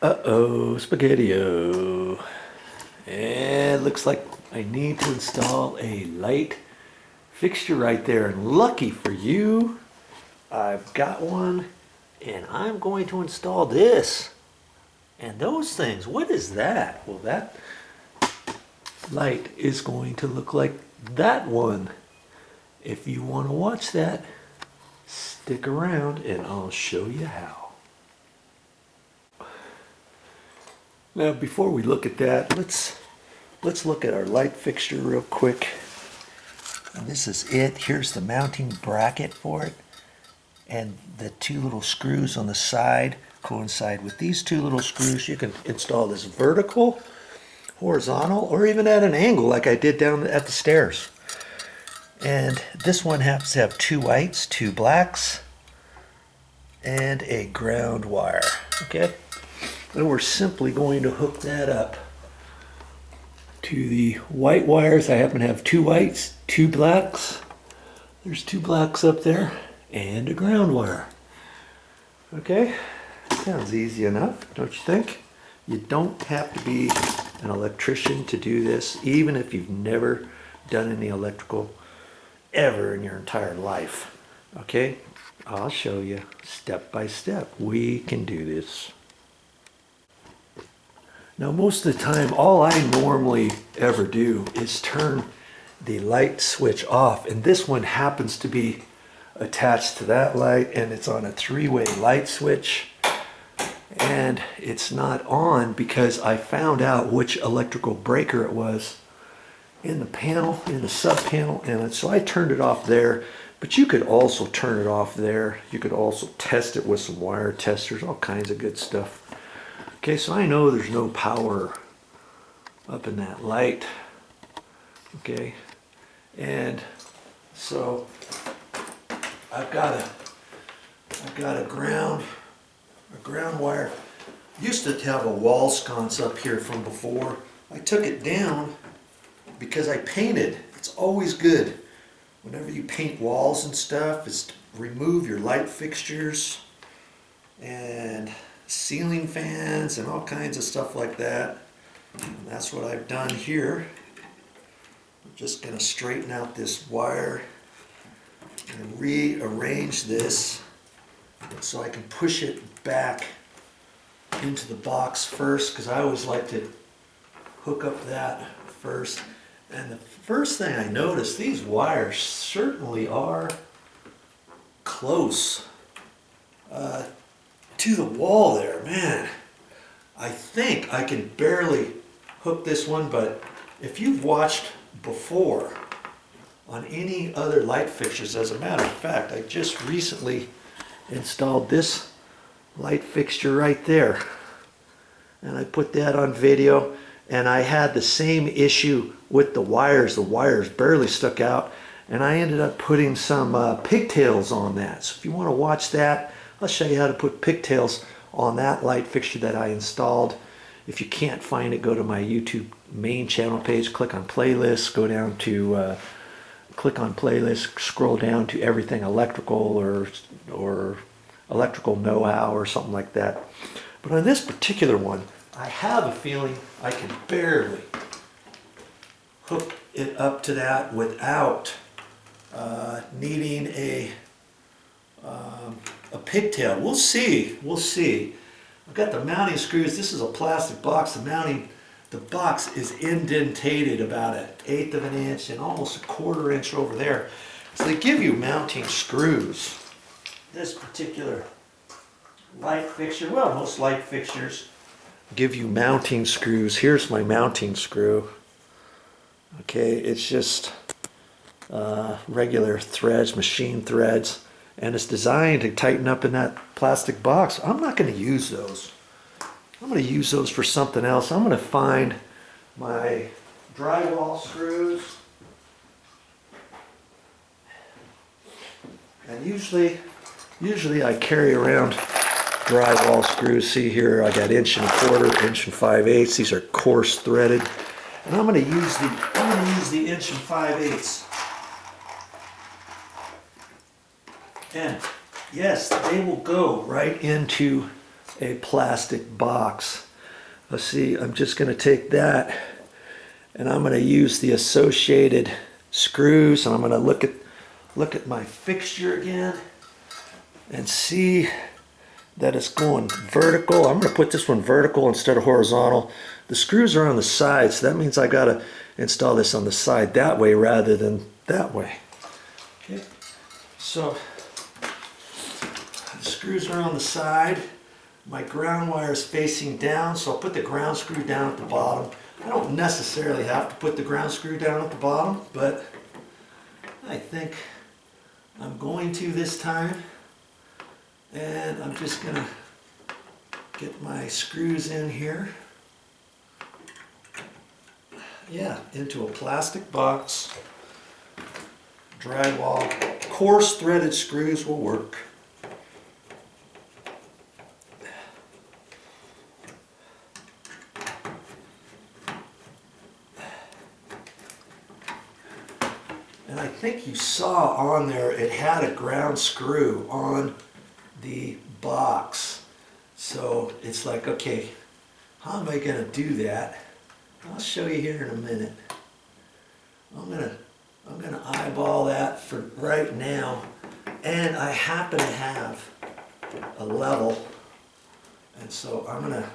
Uh-oh, spaghetti-o. And looks like I need to install a light fixture right there. And lucky for you, I've got one. And I'm going to install this. And those things, what is that? Well, that light is going to look like that one. If you want to watch that, stick around and I'll show you how. Now, before we look at that, let's look at our light fixture real quick. And this is it. Here's the mounting bracket for it. And the two little screws on the side coincide with these two little screws. You can install this vertical, horizontal, or even at an angle like I did down at the stairs. And this one happens to have two whites, two blacks, and a ground wire. Okay? And we're simply going to hook that up to the white wires. I happen to have two whites, two blacks. There's two blacks up there, and a ground wire. Okay? Sounds easy enough, don't you think? You don't have to be an electrician to do this, even if you've never done any electrical ever in your entire life. Okay? I'll show you step by step. We can do this. Now, most of the time, all I normally ever do is turn the light switch off, and this one happens to be attached to that light, and it's on a three-way light switch, and it's not on because I found out which electrical breaker it was in the panel, in the sub panel, and so I turned it off there. But you could also turn it off there. You could also test it with some wire testers, all kinds of good stuff. Okay, so I know there's no power up in that light. Okay, and so I've got a ground wire. Used to have a wall sconce up here from before. I took it down because I painted. It's always good whenever you paint walls and stuff, is to remove your light fixtures and ceiling fans and all kinds of stuff like that. And that's what I've done here. I'm just going to straighten out this wire and rearrange this so I can push it back into the box first, because I always like to hook up that first. And the first thing I noticed, these wires certainly are close to the wall there. Man, I think I can barely hook this one, but if you've watched before on any other light fixtures, as a matter of fact, I just recently installed this light fixture right there, and I put that on video, and I had the same issue with the wires. The wires barely stuck out, and I ended up putting some pigtails on that. So if you want to watch that, I'll show you how to put pigtails on that light fixture that I installed. If you can't find it, go to my YouTube main channel page, click on playlists, go down to click on playlist, scroll down to everything electrical or electrical know-how or something like that. But on this particular one, I have a feeling I can barely hook it up to that without needing a pigtail. We'll see. We'll see. I've got the mounting screws. This is a plastic box. The box is indentated about 1/8 of an inch and almost 1/4 inch over there. So they give you mounting screws. This particular light fixture, well, most light fixtures give you mounting screws. Here's my mounting screw. Okay, it's just regular threads, machine threads, and it's designed to tighten up in that plastic box. I'm not going to use those. I'm going to use those for something else. I'm going to find my drywall screws. And usually I carry around drywall screws. See here, I got 1¼ inch, 1 5/8. These are coarse threaded, and I'm going to use the 1 5/8. And yes, they will go right into a plastic box. Let's see, I'm just going to take that and I'm going to use the associated screws, and I'm going to look at my fixture again and see that it's going vertical. I'm going to put this one vertical instead of horizontal. The screws are on the side, so that means I got to install this on the side that way rather than that way. Okay, so the screws are on the side. My ground wire is facing down, so I'll put the ground screw down at the bottom. I don't necessarily have to put the ground screw down at the bottom, but I think I'm going to this time. And I'm just going to get my screws in here. Yeah, into a plastic box. Drywall. Coarse threaded screws will work. And I think you saw on there it had a ground screw on the box. So it's like, okay, how am I going to do that? I'll show you here in a minute. I'm gonna eyeball that for right now, and I happen to have a level, and so I'm gonna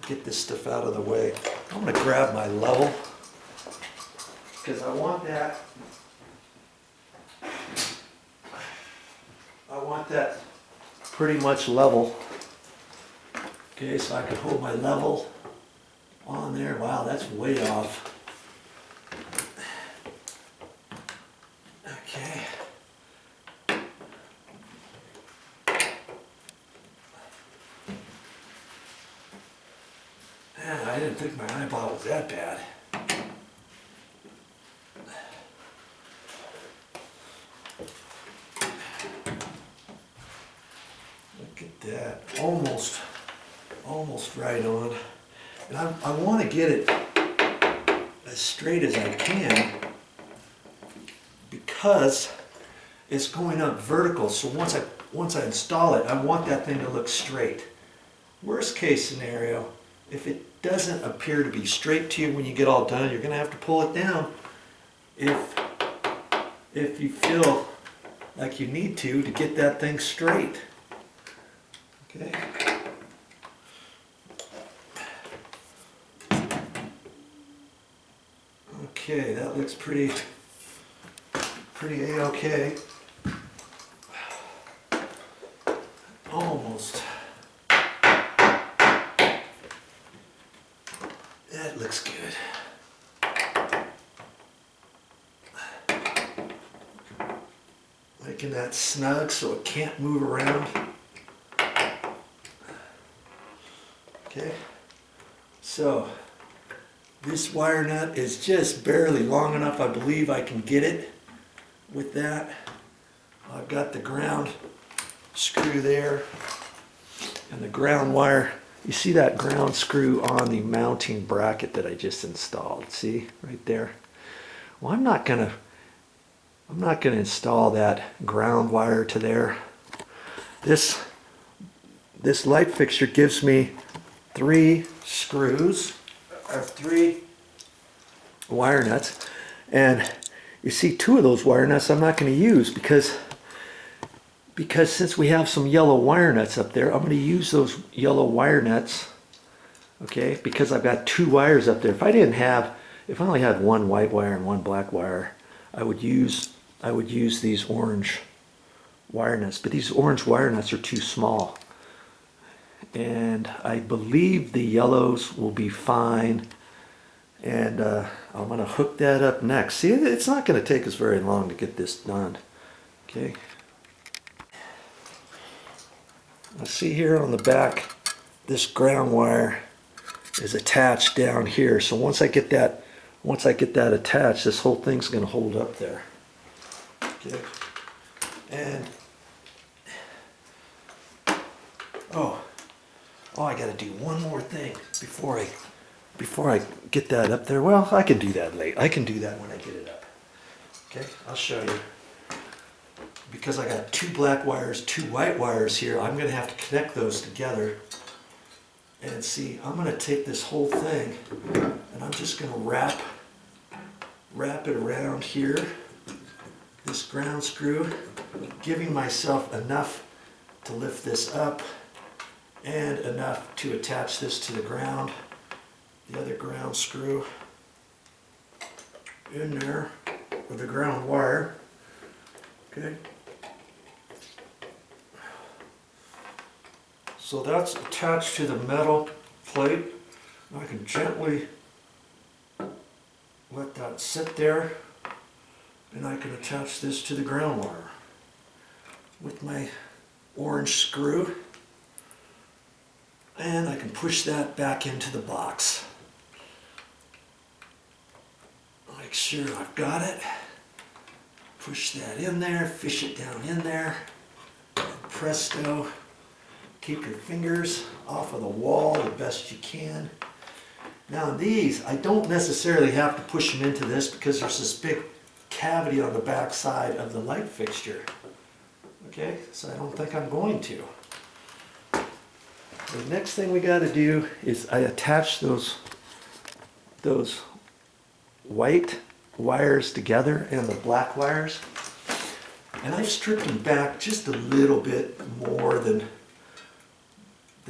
get this stuff out of the way. I'm gonna grab my level because I want that pretty much level. Okay, so I can hold my level on there. Wow, that's way off. Okay. Man, I didn't think my eyeball was that bad. Look at that. Almost right on. And I want to get it as straight as I can because it's going up vertical. So once I install it, I want that thing to look straight. Worst case scenario, if it doesn't appear to be straight to you when you get all done, you're going to have to pull it down if you feel like you need to get that thing straight. Okay. Okay, that looks pretty A-okay. Almost. That looks good. Making that snug so it can't move around. Okay, so this wire nut is just barely long enough. I believe I can get it with that. I've got the ground screw there and the ground wire. You see that ground screw on the mounting bracket that I just installed. See right there? Well, I'm not gonna install that ground wire to there. This light fixture gives me 3 screws, or 3 wire nuts, and you see 2 of those wire nuts I'm not going to use because since we have some yellow wire nuts up there, I'm going to use those yellow wire nuts, okay, because I've got 2 wires up there. If I only had 1 white wire and 1 black wire, I would use these orange wire nuts, but these orange wire nuts are too small. And I believe the yellows will be fine, and I'm going to hook that up next. See, it's not going to take us very long to get this done. Okay. Now see here on the back, this ground wire is attached down here. So once I get that attached, this whole thing's going to hold up there. Okay. And oh, I got to do one more thing before I get that up there. Well, I can do that later. I can do that when I get it up. Okay, I'll show you. because I got 2 black wires, 2 white wires here, I'm going to have to connect those together. And see, I'm going to take this whole thing and I'm just going to wrap it around here, this ground screw, giving myself enough to lift this up and enough to attach this to the ground, the other ground screw in there with the ground wire. Okay. So that's attached to the metal plate. I can gently let that sit there, and I can attach this to the ground wire with my orange screw, and I can push that back into the box. Make sure I've got it. Push that in there, fish it down in there, and presto. Keep your fingers off of the wall the best you can. Now these, I don't necessarily have to push them into this because there's this big cavity on the back side of the light fixture. Okay, so I don't think I'm going to. The next thing we got to do is I attach those white wires together and the black wires. And I've stripped them back just a little bit more than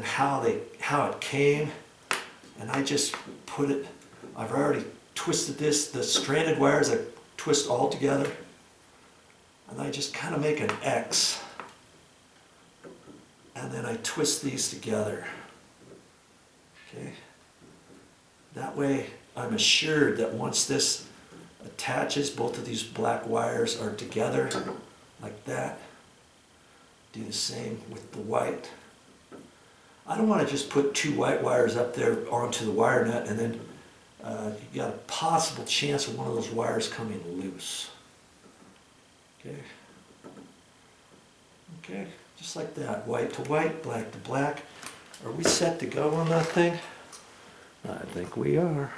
how it came, and I just put it, I've already twisted this, the stranded wires I twist all together, and I just kind of make an X, and then I twist these together. Okay, that way I'm assured that once this attaches, both of these black wires are together like that. Do the same with the white. I don't want to just put 2 white wires up there onto the wire nut and then you got a possible chance of one of those wires coming loose. Okay. Okay, just like that. White to white, black to black. Are we set to go on that thing? I think we are.